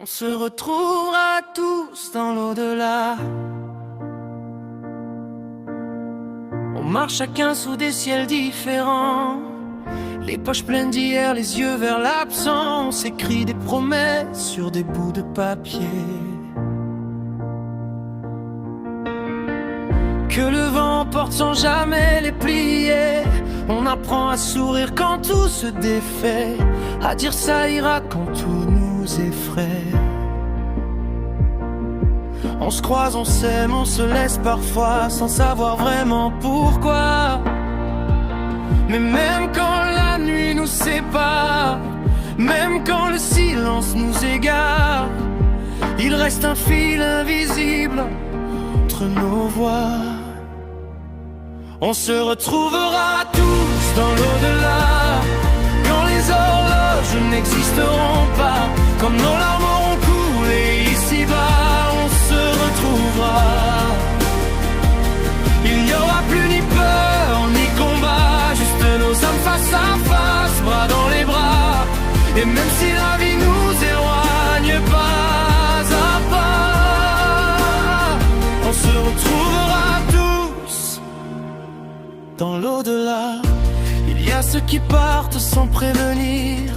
On se retrouvera tous dans l'au-delà. On marche chacun sous des ciels différents, les poches pleines d'hier, les yeux vers l'absent. On s'écrit des promesses sur des bouts de papier. Que le vent porte sans jamais les plier. On apprend à sourire quand tout se défait, à dire ça ira quand tout nous effraie. On se croise, on s'aime, on se laisse parfois sans savoir vraiment pourquoi. Mais même quand la nuit nous sépare, même quand le silence nous égare, il reste un fil invisible entre nos voix. On se retrouvera tous dans l'au-delà, quand les horloges n'existeront pas, comme nos larmes auront coulé ici-bas. On se retrouvera. Il n'y aura plus ni peur ni combat, juste nos âmes face à face, bras dans les bras. Et même si la vie nous éloigne pas à pas, on se retrouvera tous dans l'au-delà. Il y a ceux qui partent sans prévenir,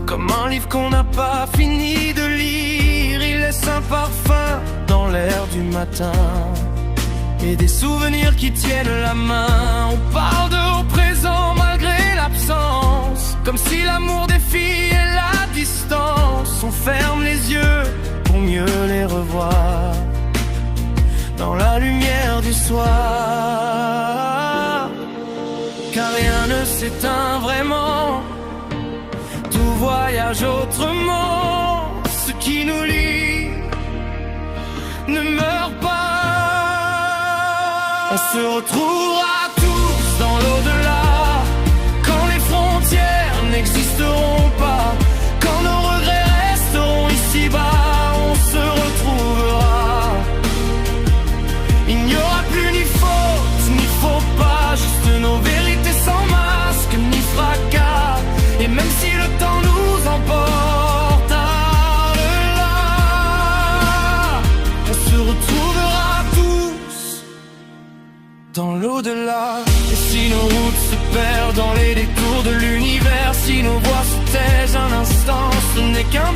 comme un livre qu'on n'a pas fini de lire. Il laisse un parfum dans l'air du matin et des souvenirs qui tiennent la main. On parle de au présent malgré l'absence, comme si l'amour défiait la distance. On ferme les yeux pour mieux les revoir dans la lumière du soir. Car rien ne s'éteint vraiment, tout voyage autrement. Ce qui nous lie ne meurt pas. On se retrouvera tous dans l'au-delà, quand les frontières n'existeront pas, quand nos regrets resteront ici-bas. On se retrouvera. Il n'y aura plus ni faute ni faux pas, juste nos vérités sans masque ni fracas. Et même si le temps nous emporte à-delà, on se retrouvera tous dans l'au-delà. Et si nos routes se perdent dans les détours de l'univers, si nos voix se taisent un instant, ce n'est qu'un